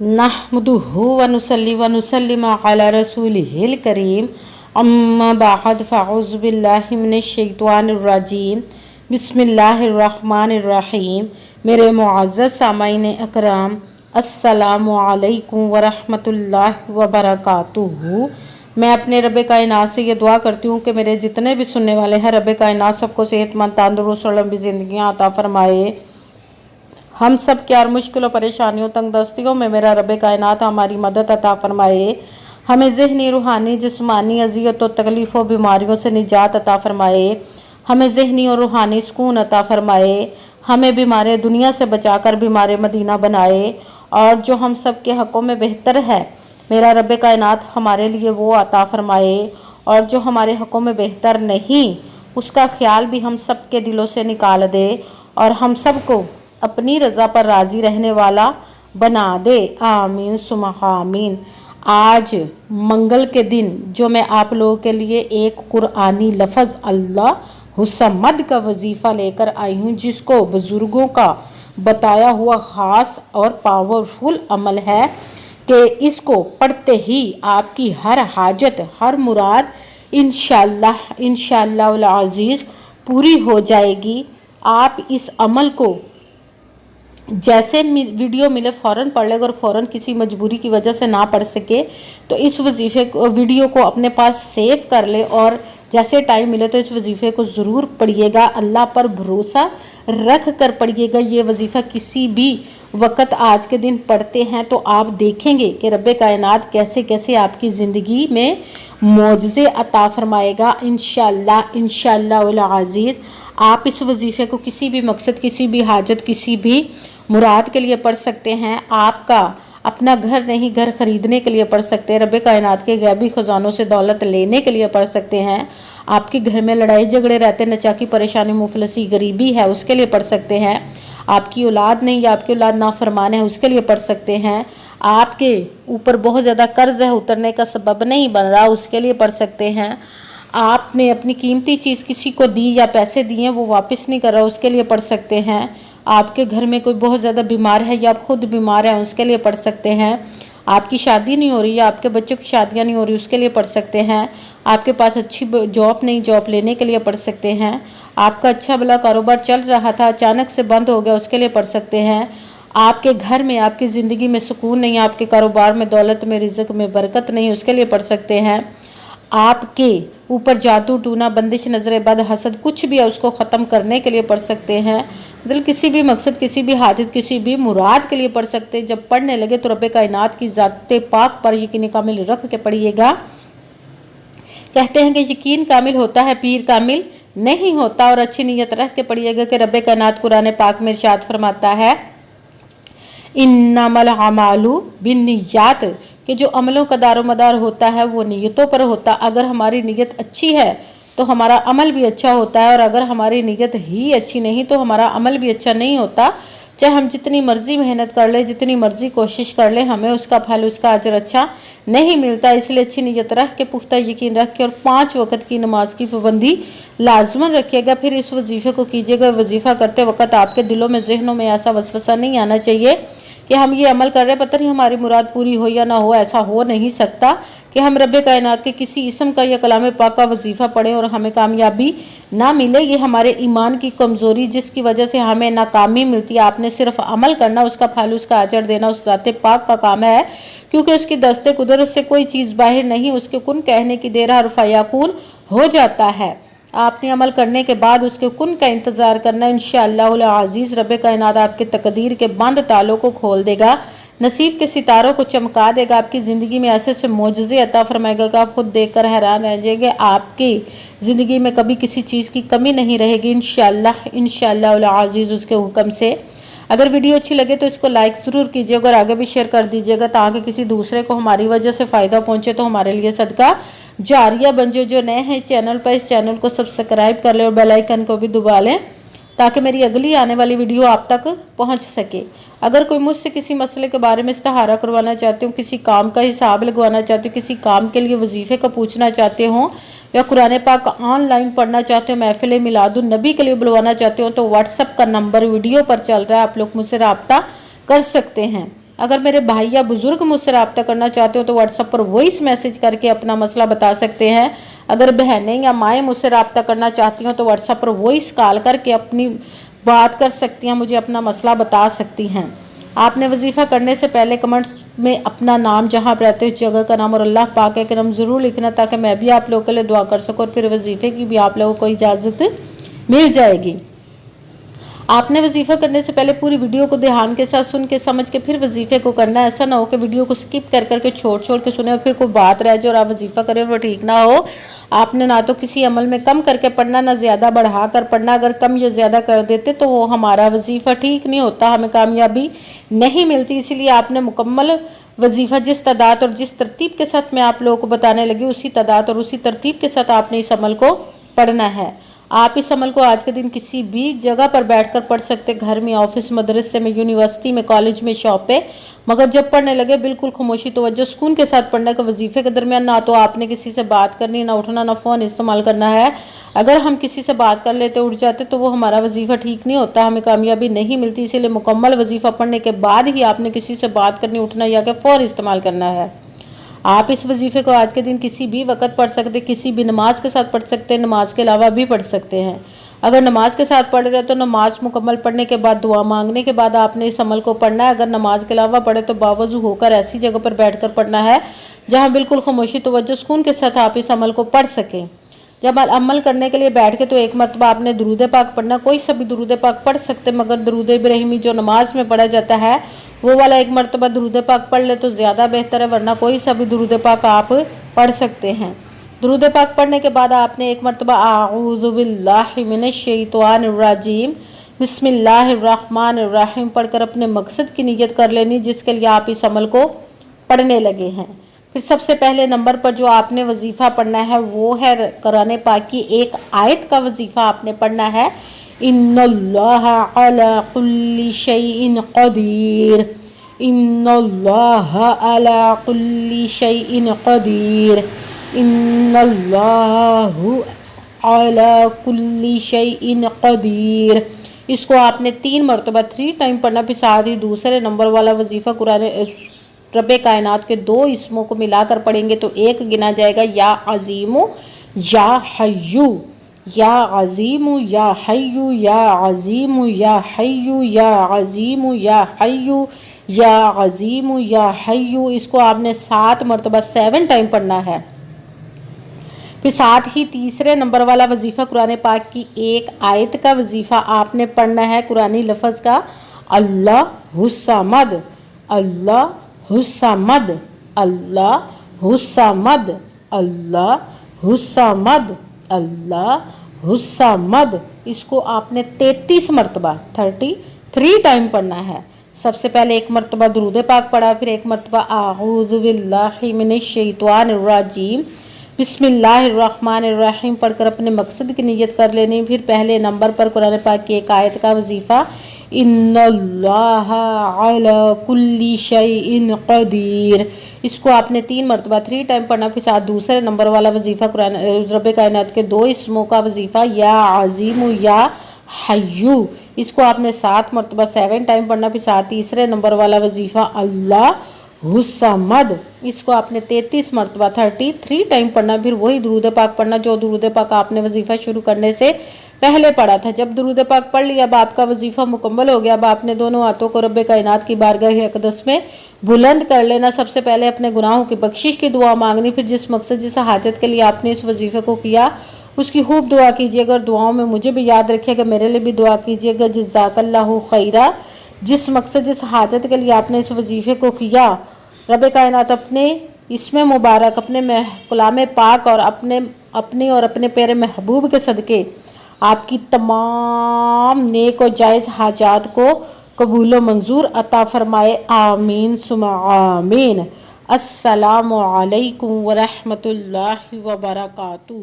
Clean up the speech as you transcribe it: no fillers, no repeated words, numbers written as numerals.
नहमदुहु व नुसल्ली व नुसल्लिम अला रसूलिहिल करीम अम्मा बाद फ़अऊज़ु बिल्लाहि मिनश शैतानिर रजीम बिस्मिल्लाहिर रहमानिर रहीम। मेरे मुअज़्ज़ज़ सामाईन अकराम, अस्सलामु अलैकुम व रहमतुल्लाहि व बरकातुहू। मैं अपने रब कायनात से ये दुआ करती हूँ कि मेरे जितने भी सुनने वाले हैं, रब कायनात सबको सेहतमंद, तंदुरुस्त और लंबी ज़िंदगियाँ अता फरमाए। हम सब क्या मुश्किलों, परेशानियों, तंगदस्तियों में मेरा रब कायनात हमारी मदद अता फरमाए। हमें ज़हनी, रूहानी, जिस्मानी अज़ियतों, तकलीफ़ों, बीमारियों से निजात अता फरमाए। हमें ज़हनी और रूहानी सुकून अता फरमाए। हमें बीमार दुनिया से बचाकर बीमार मदीना बनाए। और जो हम सब के हक़ों में बेहतर है, मेरा रब कायनात हमारे लिए वो अता फरमाए। और जो हमारे हक़ों में बेहतर नहीं, उसका ख्याल भी हम सब के दिलों से निकाल दे और हम सब को अपनी रज़ा पर राज़ी रहने वाला बना दे। आमीन सुमा आमीन। आज मंगल के दिन जो मैं आप लोगों के लिए एक कुरानी लफ्ज़ अल्लाहु समद का वजीफ़ा लेकर आई हूँ, जिसको बुज़ुर्गों का बताया हुआ ख़ास और पावरफुल अमल है कि इसको पढ़ते ही आपकी हर हाजत, हर मुराद इंशाअल्लाह अज़ीज़ पूरी हो जाएगी। आप इस अमल को जैसे वीडियो मिले फ़ौरन पढ़ ले। अगर फ़ौरन किसी मजबूरी की वजह से ना पढ़ सके तो इस वजीफ़े को, वीडियो को अपने पास सेव कर ले और जैसे टाइम मिले तो इस वजीफ़े को ज़रूर पढ़िएगा। अल्लाह पर भरोसा रख कर पढ़िएगा। ये वजीफ़ा किसी भी वक़्त आज के दिन पढ़ते हैं तो आप देखेंगे कि रब कायनात कैसे कैसे आपकी ज़िंदगी में मौजज़े अता फरमाएगा इंशाअल्लाह अज़ीज़। आप इस वजीफ़े को किसी भी मकसद, किसी भी हाजत, किसी भी मुराद के लिए पढ़ सकते हैं। आपका अपना घर नहीं, घर ख़रीदने के लिए पढ़ सकते हैं। रब कायनात के गैबी ख़जानों से दौलत लेने के लिए पढ़ सकते हैं। आपके घर में लड़ाई झगड़े रहते, नचाकी, परेशानी, मुफलसी, गरीबी है, उसके लिए पढ़ सकते हैं। आपकी औलाद नहीं या आपकी औलाद नाफरमान है, उसके लिए पढ़ सकते हैं। आपके ऊपर बहुत ज़्यादा कर्ज है, उतरने का सबब नहीं बन रहा, उसके लिए पढ़ सकते हैं। आपने अपनी कीमती चीज़ किसी को दी या पैसे दिए वो वापस नहीं कर रहा, उसके लिए पढ़ सकते हैं। आपके घर में कोई बहुत ज़्यादा बीमार है या आप खुद बीमार हैं, उसके लिए पढ़ सकते हैं। आपकी शादी नहीं हो रही या आपके बच्चों की शादियां नहीं हो रही, उसके लिए पढ़ सकते हैं। आपके पास अच्छी जॉब नहीं, जॉब लेने के लिए पढ़ सकते हैं। आपका अच्छा भला कारोबार चल रहा था, अचानक से बंद हो गया, उसके लिए पढ़ सकते हैं। आपके घर में, आपकी ज़िंदगी में सुकून नहीं, आपके कारोबार में, दौलत में, रिज़्क़ में बरकत नहीं, उसके लिए पढ़ सकते हैं। आपके ऊपर जादू, टूना, बंदिश, नज़र बद, हसद कुछ भी है, उसको ख़त्म करने के लिए पढ़ सकते हैं। दिल किसी भी मकसद, किसी भी हाजत, किसी भी मुराद के लिए पढ़ सकते हैं। जब पढ़ने लगे तो रब कायनात की ज़ाते पाक पर यकीन कामिल रख के पढ़िएगा। कहते हैं कि यकीन कामिल होता है, पीर कामिल नहीं होता। और अच्छी नीयत रख के पढ़िएगा कि रब कायनात कुरान पाक में इरशाद फरमाता है, इन्नमल अमालु बिन्नियात, कि जो अमलों का दारोमदार होता है वो नीयतों पर होता। अगर हमारी नीयत अच्छी है तो हमारा अमल भी अच्छा होता है, और अगर हमारी नीयत ही अच्छी नहीं तो हमारा अमल भी अच्छा नहीं होता। चाहे हम जितनी मर्जी मेहनत कर ले, जितनी मर्जी कोशिश कर ले, हमें उसका फल, उसका अजर अच्छा नहीं मिलता। इसलिए अच्छी नीयत रख के, पुख्ता यकीन रख के और 5 वक़्त की नमाज की पाबंदी लाजमन रखिएगा। फिर इस वजीफ़े को कीजिएगा। वजीफ़ा करते वक्त आपके दिलों में, जहनों में ऐसा वसवसा नहीं आना चाहिए कि हम ये अमल कर रहे हैं, पता नहीं हमारी मुराद पूरी हो या ना हो। ऐसा हो नहीं सकता कि हम रब कायनात के किसी इसम का या कलाम पाक का वजीफ़ा पढ़ें और हमें कामयाबी ना मिले। ये हमारे ईमान की कमज़ोरी, जिसकी वजह से हमें नाकामी मिलती है। आपने सिर्फ अमल करना, उसका फल, उसका अजर देना उस ज़ाते पाक का काम है, क्योंकि उसकी दस्ते कुदरत से कोई चीज़ बाहर नहीं। उसके कुन कहने की देर हर फयाकून हो जाता है। आपने अमल करने के बाद उसके कुन का इंतज़ार करना। इंशाअल्लाह अज़ीज़ रब कायनात आपके तकदीर के बंद तालों को खोल देगा, नसीब के सितारों को चमका देगा, आपकी ज़िंदगी में ऐसे से मौजज़े अता फरमाएगा कि आप खुद देखकर हैरान रह जाएंगे। आपकी ज़िंदगी में कभी किसी चीज़ की कमी नहीं रहेगी इंशाअल्लाह अज़ीज़ उसके हुक्म से। अगर वीडियो अच्छी लगे तो इसको लाइक ज़रूर कीजिएगा और आगे भी शेयर कर दीजिएगा, ताकि किसी दूसरे को हमारी वजह से फ़ायदा पहुँचे तो हमारे लिए सदका जारिया बन जाए। जो नए हैं चैनल पर, इस चैनल को सब्सक्राइब कर लें और बेल आइकन को भी दबा लें, ताकि मेरी अगली आने वाली वीडियो आप तक पहुंच सके। अगर कोई मुझसे किसी मसले के बारे में इस्तिहारा करवाना चाहते हो, किसी काम का हिसाब लगवाना चाहते हो, किसी काम के लिए वजीफ़े का पूछना चाहते हो, या कुरान पाक ऑनलाइन पढ़ना चाहते हो, महफिल मिलादुन नबी के लिए बुलवाना चाहते हो, तो व्हाट्सएप का नंबर वीडियो पर चल रहा है, आप लोग मुझसे रब्ता कर सकते हैं। اگر میرے بھائی یا بزرگ مجھ سے رابطہ کرنا چاہتے ہو تو واٹس ایپ پر وائس میسج کر کے اپنا مسئلہ بتا سکتے ہیں۔ اگر بہنیں یا مائیں مجھ سے رابطہ کرنا چاہتی ہوں تو واٹس ایپ پر وائس کال کر کے اپنی بات کر سکتی ہیں، مجھے اپنا مسئلہ بتا سکتی ہیں۔ آپ نے وظیفہ کرنے سے پہلے کمنٹس میں اپنا نام، جہاں آپ رہتے ہو اس جگہ کا نام اور اللہ پاک کا نام ضرور لکھنا، تاکہ میں بھی آپ لوگوں کے لیے دعا کر سکوں اور پھر وظیفے کی بھی آپ لوگوں کو اجازت مل جائے گی۔ آپ نے وظیفہ کرنے سے پہلے پوری ویڈیو کو دھیان کے ساتھ سن کے سمجھ کے پھر وظیفے کو کرنا ہے۔ ایسا نہ ہو کہ ویڈیو کو سکپ کر کے چھوڑ کے سنیں اور پھر کوئی بات رہ جائے اور آپ وظیفہ کریں وہ ٹھیک نہ ہو۔ آپ نے نہ تو کسی عمل میں کم کر کے پڑھنا، نہ زیادہ بڑھا کر پڑھنا۔ اگر کم یا زیادہ کر دیتے تو وہ ہمارا وظیفہ ٹھیک نہیں ہوتا، ہمیں کامیابی نہیں ملتی۔ اسی لیے آپ نے مکمل وظیفہ جس تعداد اور جس ترتیب کے ساتھ میں آپ لوگوں کو بتانے لگی، اسی تعداد اور اسی ترتیب کے ساتھ آپ نے اس عمل کو پڑھنا ہے۔ آپ اس عمل کو آج کے دن کسی بھی جگہ پر بیٹھ کر پڑھ سکتے، گھر میں، آفس، مدرسے میں، یونیورسٹی میں، کالج میں، شاپ پہ، مگر جب پڑھنے لگے بالکل خاموشی، توجہ، سکون کے ساتھ پڑھنا کہ وظیفے کے درمیان نہ تو آپ نے کسی سے بات کرنی، نہ اٹھنا، نہ فون استعمال کرنا ہے۔ اگر ہم کسی سے بات کر لیتے، اٹھ جاتے تو وہ ہمارا وظیفہ ٹھیک نہیں ہوتا، ہمیں کامیابی نہیں ملتی۔ اسی لیے مکمل وظیفہ پڑھنے کے بعد ہی آپ نے کسی سے بات کرنی، اٹھنا یا کہ فون استعمال کرنا ہے۔ آپ اس وظیفے کو آج کے دن کسی بھی وقت پڑھ سکتے، کسی بھی نماز کے ساتھ پڑھ سکتے، نماز کے علاوہ بھی پڑھ سکتے ہیں۔ اگر نماز کے ساتھ پڑھ رہے تو نماز مکمل پڑھنے کے بعد دعا مانگنے کے بعد آپ نے اس عمل کو پڑھنا ہے۔ اگر نماز کے علاوہ پڑھے تو باوضو ہو کر ایسی جگہ پر بیٹھ کر پڑھنا ہے جہاں بالکل خاموشی، توجہ، سکون کے ساتھ آپ اس عمل کو پڑھ سکیں۔ جب عمل کرنے کے لیے بیٹھ کے تو ایک مرتبہ آپ نے درود پاک پڑھنا، کوئی سا بھی درود پاک پڑھ سکتے، مگر درود ابراہیمی جو نماز میں پڑھا جاتا ہے وہ والا ایک مرتبہ درود پاک پڑھ لے تو زیادہ بہتر ہے، ورنہ کوئی سا بھی درود پاک آپ پڑھ سکتے ہیں۔ درود پاک پڑھنے کے بعد آپ نے ایک مرتبہ اعوذ باللہ من الشیطان الرجیم بسم اللہ الرحمن الرحیم پڑھ کر اپنے مقصد کی نیت کر لینی جس کے لیے آپ اس عمل کو پڑھنے لگے ہیں۔ پھر سب سے پہلے نمبر پر جو آپ نے وظیفہ پڑھنا ہے وہ ہے قرآن پاک کی ایک آیت کا وظیفہ آپ نے پڑھنا ہے۔ ان اللہ علی کل شیء قدیر، ان اللہ علی کل شیء قدیر، ان اللہ علی کل شیء قدیر۔ اس کو آپ نے 3 مرتبہ 3 ٹائم پڑھنا، پھر ساتھ ہی دوسرے نمبر والا وظیفہ قرآن رب کائنات کے 2 اسموں کو ملا کر پڑھیں گے تو 1 گنا جائے گا، یا عظیم یا حیو، یا عظیم یا حیو، یا عظیم یا حیو، یا عظیم یا حیو، یا عظیم یا حیو۔ اس کو آپ نے 7 مرتبہ 7 ٹائم پڑھنا ہے۔ پھر ساتھ ہی تیسرے نمبر والا وظیفہ قرآن پاک کی ایک آیت کا وظیفہ آپ نے پڑھنا ہے، قرآنی لفظ کا، اللہ الصمد، اللہ الصمد، اللہ الصمد، اللہ الصمد، اللہ الصمد۔ اس کو آپ نے 33 مرتبہ 33 ٹائم پڑھنا ہے۔ سب سے پہلے 1 مرتبہ درود پاک پڑھا، پھر 1 مرتبہ اعوذ باللہ من الشیطان الرجیم بسم اللہ الرحمن الرحیم پڑھ کر اپنے مقصد کی نیت کر لینی۔ پھر پہلے نمبر پر قرآن پاک کی ایک آیت کا وظیفہ، ان اللہ علی کل شیء قدیر۔ اس کو آپ نے 3 مرتبہ 3 ٹائم پڑھنا، پھر ساتھ دوسرے نمبر والا وظیفہ قرآن رب کائنات کے 2 اسموں کا وظیفہ، یا عظیم یا حیو۔ اس کو آپ نے 7 مرتبہ 7 ٹائم پڑھنا، پھر ساتھ تیسرے نمبر والا وظیفہ اللہ الصمد۔ اس کو آپ نے 33 مرتبہ 33 ٹائم پڑھنا، پھر وہی درود پاک پڑھنا جو درود پاک آپ نے وظیفہ شروع کرنے سے پہلے پڑھا تھا۔ جب درود پاک پڑھ لیا، اب آپ کا وظیفہ مکمل ہو گیا، اب آپ نے دونوں ہاتھوں کو رب کائنات کی بارگاہ اقدس میں بلند کر لینا۔ سب سے پہلے اپنے گناہوں کی بخشش کی دعا مانگنی، پھر جس مقصد جس حاجت کے لیے آپ نے اس وظیفے کو کیا اس کی خوب دعا کیجیے۔ اگر دعاؤں میں مجھے بھی یاد رکھیے گا، میرے لیے بھی دعا کیجیے گا۔ جزاک اللہ خیرہ۔ جس مقصد جس حاجت کے لیے آپ نے اس وظیفے کو کیا، رب کائنات اپنے اسم مبارک، اپنے کلام پاک اور اپنے اور اپنے پیارے محبوب کے صدقے آپ کی تمام نیک و جائز حاجات کو قبول و منظور عطا فرمائے، آمین ثم آمین۔ السلام علیکم ورحمۃ اللہ وبرکاتہ۔